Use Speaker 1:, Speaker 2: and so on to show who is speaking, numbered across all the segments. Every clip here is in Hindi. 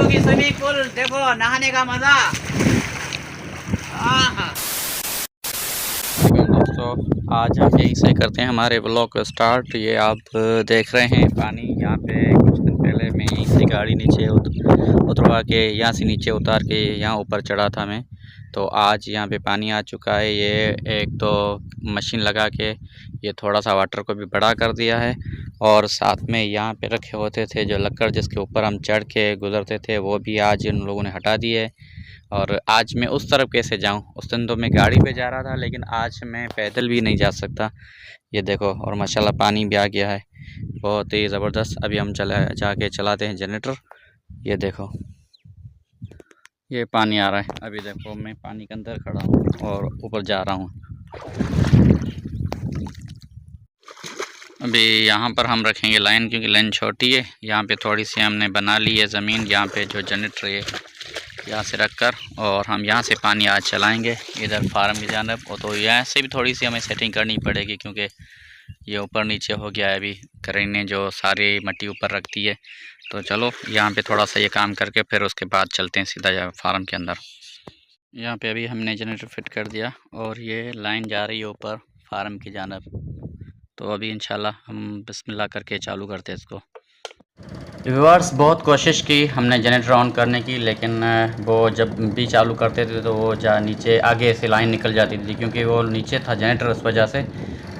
Speaker 1: होगी स्विमिंग पूल, देखो नहाने का मजा।
Speaker 2: दोस्तों आज हम यहीं से करते हैं हमारे ब्लॉग को स्टार्ट। ये आप देख रहे हैं पानी, यहाँ पे कुछ दिन पहले मैं यहीं से गाड़ी नीचे उतरवा के यहाँ से नीचे उतार के यहाँ ऊपर चढ़ा था मैं। तो आज यहाँ पे पानी आ चुका है। ये एक तो मशीन लगा के ये थोड़ा सा वाटर को भी बड़ा कर दिया है, और साथ में यहाँ पे रखे होते थे जो लकड़ जिसके ऊपर हम चढ़ के गुजरते थे वो भी आज इन लोगों ने हटा दिए। और आज मैं उस तरफ कैसे जाऊं? उस दिन तो मैं गाड़ी पे जा रहा था, लेकिन आज मैं पैदल भी नहीं जा सकता। ये देखो, और माशाल्लाह पानी भी आ गया है बहुत ही ज़बरदस्त। अभी हम जाके चलाते हैं जनरेटर। ये देखो ये पानी आ रहा है। अभी देखो मैं पानी के अंदर खड़ा हूँ और ऊपर जा रहा हूँ। अभी यहाँ पर हम रखेंगे लाइन, क्योंकि लाइन छोटी है। यहाँ पे थोड़ी सी हमने बना ली है ज़मीन, यहाँ पे जो जनरेटर है यहाँ से रख कर, और हम यहाँ से पानी आज चलाएंगे इधर फार्म की जानब। और तो यहाँ से भी थोड़ी सी हमें सेटिंग करनी पड़ेगी, क्योंकि ये ऊपर नीचे हो गया है। अभी करें जो सारी मट्टी ऊपर रखती है। तो चलो यहाँ पे थोड़ा सा ये काम करके फिर उसके बाद चलते हैं सीधा फार्म के अंदर। यहाँ पे अभी हमने जनरेटर फिट कर दिया और ये लाइन जा रही है ऊपर फार्म की जानब। तो अभी इंशाल्लाह हम बिस्मिल्लाह करके चालू करते हैं इसको। व्यूअर्स, बहुत कोशिश की हमने जनरेटर ऑन करने की, लेकिन वो जब भी चालू करते थे तो वो नीचे आगे से लाइन निकल जाती थी, क्योंकि वो नीचे था जनरेटर उस वजह से।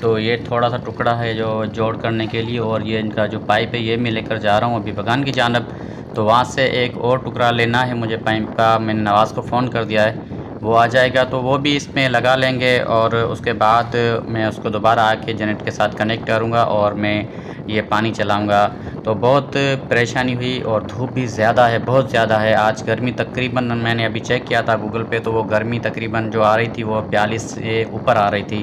Speaker 2: तो ये थोड़ा सा टुकड़ा है जो जोड़ करने के लिए, और ये इनका जो पाइप है ये मैं लेकर जा रहा हूँ अभी बगान की जानब। तो वहाँ से एक और टुकड़ा लेना है मुझे पाइप का। मैंने नवाज़ को फ़ोन कर दिया है, वो आ जाएगा तो वो भी इसमें लगा लेंगे, और उसके बाद मैं उसको दोबारा आके जनरेटर के साथ कनेक्ट करूँगा और मैं ये पानी चलाऊँगा। तो बहुत परेशानी हुई, और धूप भी ज़्यादा है, बहुत ज़्यादा है। आज गर्मी तकरीबन, मैंने अभी चेक किया था गूगल पे, तो वो गर्मी तकरीबन जो आ रही थी वो 42 से ऊपर आ रही थी।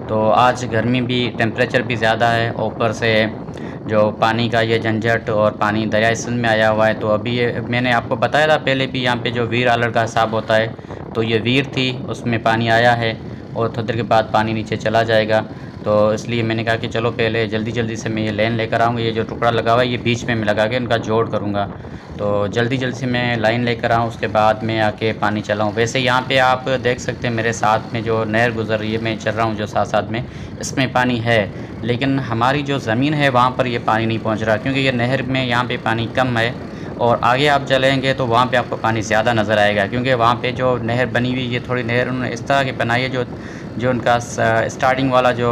Speaker 2: तो आज गर्मी भी, टेम्परेचर भी ज़्यादा है, ऊपर से जो पानी का ये झंझट, और पानी दरिया सिंध में आया हुआ है। तो अभी ये मैंने आपको बताया था पहले भी, यहाँ पे जो वीर आलर का हिसाब होता है, तो ये वीर थी, उसमें पानी आया है और थोड़ी देर के बाद पानी नीचे चला जाएगा। तो इसलिए मैंने कहा कि चलो पहले जल्दी से मैं ये लाइन लेकर आऊँगा। ये जो टुकड़ा लगा हुआ है ये बीच में मैं लगा के इनका जोड़ करूँगा। तो जल्दी से मैं लाइन लेकर आऊँ, उसके बाद मैं आके पानी चलाऊँ। वैसे यहाँ पे आप देख सकते हैं मेरे साथ में जो नहर गुजर रही है, मैं चल रहा हूँ जो साथ में, इसमें पानी है, लेकिन हमारी जो ज़मीन है वहाँ पर ये पानी नहीं पहुँच रहा, क्योंकि ये नहर में यहाँ पर पानी कम है। और आगे आप चलेंगे तो वहाँ पे आपको पानी ज़्यादा नज़र आएगा, क्योंकि वहाँ पे जो नहर बनी हुई, ये थोड़ी नहर उन्होंने इस तरह की बनाई है जो उनका स्टार्टिंग वाला जो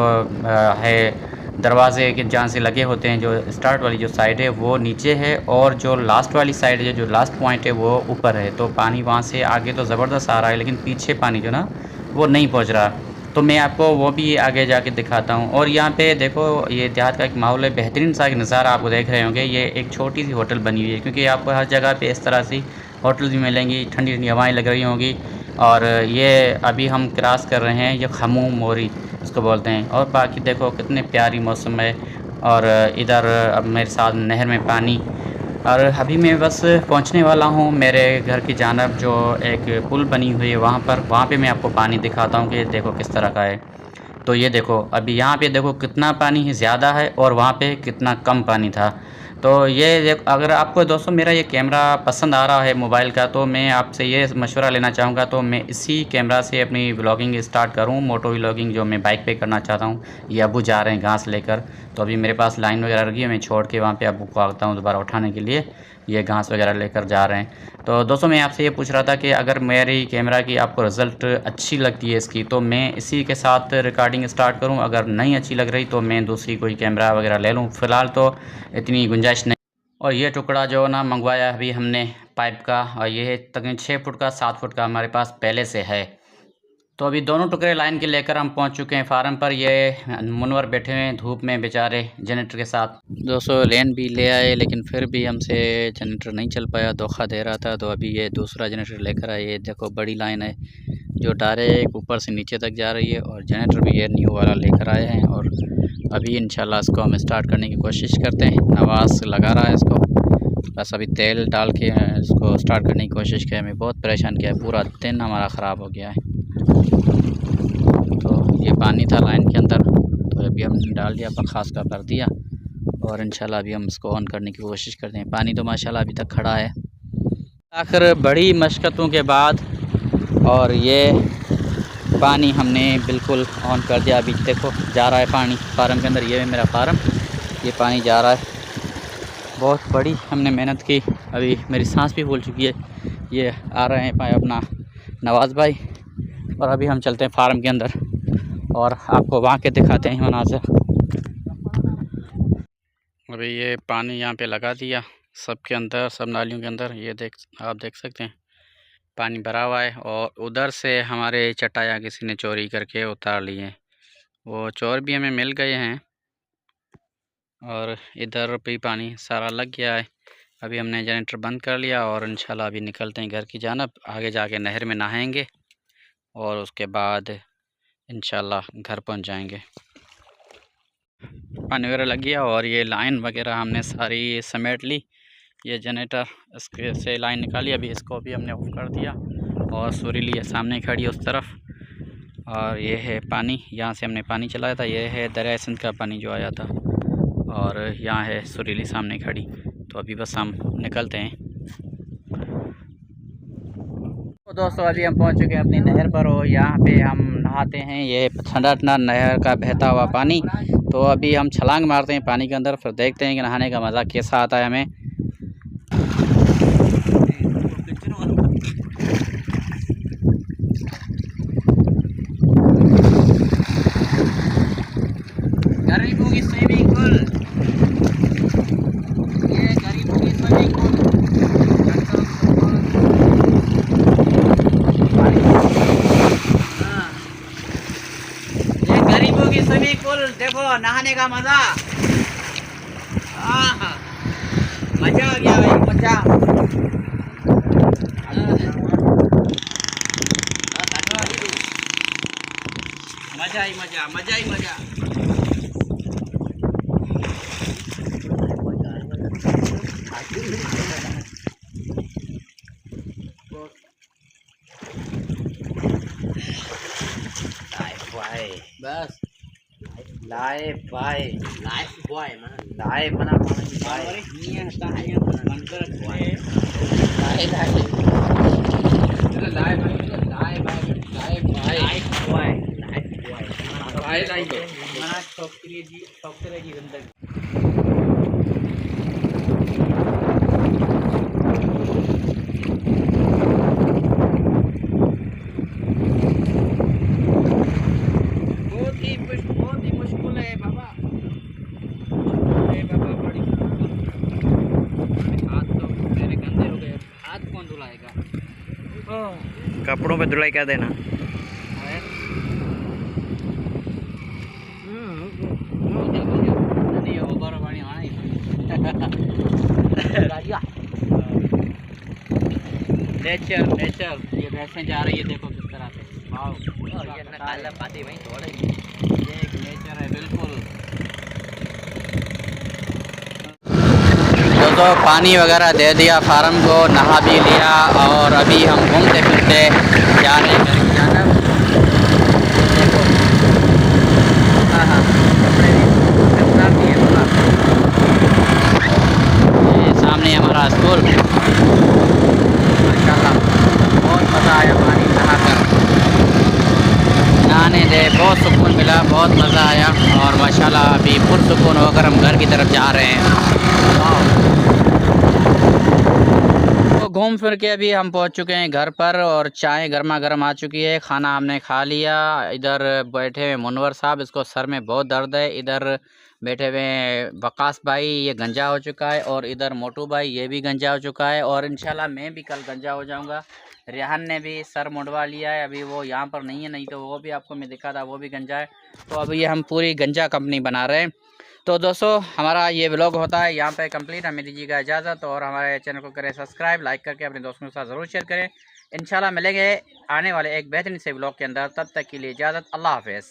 Speaker 2: है दरवाजे के जहाँ से लगे होते हैं, जो स्टार्ट वाली जो साइड है वो नीचे है, और जो लास्ट वाली साइड है, जो लास्ट पॉइंट है वो ऊपर है। तो पानी वहाँ से आगे तो ज़बरदस्त आ रहा है, लेकिन पीछे पानी जो ना वो नहीं पहुँच रहा। तो मैं आपको वो भी आगे जाके दिखाता हूँ। और यहाँ पे देखो, ये देहात का एक माहौल है, बेहतरीन सा एक नज़ारा आपको देख रहे होंगे। ये एक छोटी सी होटल बनी हुई है, क्योंकि आपको हर जगह पे इस तरह से होटल भी मिलेंगी, ठंडी ठंडी हवाएं लग रही होंगी। और ये अभी हम क्रॉस कर रहे हैं, ये खमूम मोरी इसको बोलते हैं। और बाकी देखो कितने प्यारी मौसम है, और इधर अब मेरे साथ नहर में पानी। और अभी मैं बस पहुंचने वाला हूं मेरे घर की जानब, जो एक पुल बनी हुई है वहाँ पे मैं आपको पानी दिखाता हूं कि देखो किस तरह का है। तो ये देखो, अभी यहाँ पे देखो कितना पानी ज़्यादा है, और वहाँ पे कितना कम पानी था। तो ये अगर आपको दोस्तों मेरा ये कैमरा पसंद आ रहा है मोबाइल का, तो मैं आपसे ये मशवरा लेना चाहूँगा, तो मैं इसी कैमरा से अपनी व्लॉगिंग स्टार्ट करूँ, मोटो व्लॉगिंग जो मैं बाइक पे करना चाहता हूँ। ये अबू जा रहे हैं घास लेकर, तो अभी मेरे पास लाइन वगैरह रखी है, मैं छोड़ के वहाँ पे अबू को आता हूँ दोबारा उठाने के लिए। ये घास वगैरह लेकर जा रहे हैं। तो दोस्तों मैं आपसे ये पूछ रहा था कि अगर मेरी कैमरा की आपको रिज़ल्ट अच्छी लगती है इसकी, तो मैं इसी के साथ रिकॉर्डिंग स्टार्ट करूं। अगर नहीं अच्छी लग रही तो मैं दूसरी कोई कैमरा वगैरह ले लूं, फ़िलहाल तो इतनी गुंजाइश नहीं। और ये टुकड़ा जो ना मंगवाया अभी हमने पाइप का, और ये तकरीबन 6 फुट का 7 फुट का हमारे पास पहले से है। तो अभी दोनों टुकड़े लाइन के लेकर हम पहुंच चुके हैं फार्म पर। ये मुनवर बैठे हुए हैं धूप में बेचारे जनरेटर के साथ। दोस्तों लेन भी ले आए, लेकिन फिर भी हमसे जनरेटर नहीं चल पाया, धोखा दे रहा था। तो अभी ये दूसरा जनरेटर लेकर आए। ये देखो बड़ी लाइन है जो डायरेक्ट ऊपर से नीचे तक जा रही है, और जनरेटर भी ये न्यू वाला लेकर आए हैं। और अभी इंशाल्लाह इसको हम स्टार्ट करने की कोशिश करते हैं। नवाज़ लगा रहा है इसको, बस अभी तेल डाल के इसको स्टार्ट करने की कोशिश की। हमें बहुत परेशान किया है, पूरा दिन हमारा ख़राब हो गया है। तो ये पानी था लाइन के अंदर, तो अभी हमने डाल दिया, बर्खास्त का कर दिया, और इंशाल्लाह अभी हम इसको ऑन करने की कोशिश करते हैं। पानी तो माशाल्लाह अभी तक खड़ा है, आखिर बड़ी मशक्क़तों के बाद और ये पानी हमने बिल्कुल ऑन कर दिया। अभी देखो जा रहा है पानी फार्म के अंदर। ये है मेरा फार्म, ये पानी जा रहा है। बहुत बड़ी हमने मेहनत की। अभी मेरी सांस भी फूल चुकी है। ये आ रहे हैं भाई अपना नवाज़ भाई, और अभी हम चलते हैं फार्म के अंदर और आपको वहाँ के दिखाते हैं मनाज़िर। अभी ये पानी यहाँ पे लगा दिया सबके अंदर, सब नालियों के अंदर। ये आप देख सकते हैं पानी भरा हुआ है। और उधर से हमारे चटाइयाँ किसी ने चोरी करके उतार लिए हैं, वो चोर भी हमें मिल गए हैं। और इधर भी पानी सारा लग गया है। अभी हमने जनरेटर बंद कर लिया और इंशाल्लाह अभी निकलते हैं घर की जानब। आगे जाके नहर में नहाएंगे और उसके बाद इंशाल्लाह घर पहुंच जाएंगे। पानी वगैरह लग गया और ये लाइन वगैरह हमने सारी समेट ली। ये जनरेटर इसके से लाइन निकाली, अभी इसको भी हमने ऑफ कर दिया। और सुरीली ये सामने खड़ी है उस तरफ। और ये है पानी, यहाँ से हमने पानी चलाया था। ये है दरिया सिंध का पानी जो आया था। और यहाँ है सुरीली सामने खड़ी। तो अभी बस हम निकलते हैं। तो दोस्तों अभी हम पहुँच चुके हैं अपनी नहर पर और यहाँ पे हम नहाते हैं। ये ठंडा ठंडा नहर का बहता हुआ पानी। तो अभी हम छलांग मारते हैं पानी के अंदर, फिर देखते हैं कि नहाने का मज़ा कैसा आता है हमें।
Speaker 1: गरीबों की स्विमिंग पूल, ये गरीबों की स्विमिंग पूल। हाँ, ये गरीबों की स्विमिंग पूल, देखो नहाने का मजा। आहा, मजा आ गया भाई, मजा। मजा ही मजा, मजा ही मजा। बस life boy, life boy mana life mana boy ini yang tanya mantar boy life life life boy life mana software की जिंदगी। बहुत ही मुश्किल है बाबा, बाबा बड़ी हाथ तो मेरे गंदे हो गए। हाथ कौन धुलाएगा?
Speaker 2: कपड़ों पे धुलाई कर देना।
Speaker 1: नहीं वो बड़ा पानी आना ही नेचर नेचर। ये भैंसें जा रही है, देखो किस तरह से। वाह, ये पाती वहीं दौड़े। ये एक नेचर है बिल्कुल।
Speaker 2: तो पानी वगैरह दे दिया फार्म को, नहा भी लिया और अभी हम घूमते फिरते जा रहे हैं घर की जानब। देखो हाँ हाँ, कपड़े भी है पूरा। ये सामने हमारा स्कूल। माशाल्लाह बहुत मज़ा आया पानी नहाकर। नहाने दे बहुत सुकून मिला, बहुत मज़ा आया। और माशाल्लाह अभी पुरसुकून होकर हम घर की तरफ जा रहे हैं। तो घूम फिर के अभी हम पहुंच चुके हैं घर पर और चाय गर्मा गर्म आ चुकी है। खाना हमने खा लिया। इधर बैठे हुए मुनवर साहब, इसको सर में बहुत दर्द है। इधर बैठे हुए वकास भाई, ये गंजा हो चुका है। और इधर मोटू भाई, ये भी गंजा हो चुका है। और इंशाल्लाह मैं भी कल गंजा हो जाऊंगा। रेहान ने भी सर मुंडवा लिया है, अभी वो यहाँ पर नहीं है, नहीं तो वो भी आपको मैं दिखा था, वो भी गंजा है। तो अभी हम पूरी गंजा कंपनी बना रहे हैं। तो दोस्तों हमारा ये व्लॉग होता है यहाँ पे कंप्लीट। हमें दीजिएगा इजाज़त और हमारे चैनल को करें सब्सक्राइब, लाइक करके अपने दोस्तों के साथ ज़रूर शेयर करें। इंशाल्लाह मिलेंगे आने वाले एक बेहतरीन से व्लॉग के अंदर। तब तक के लिए इजाज़त, अल्लाह हाफ़िज़।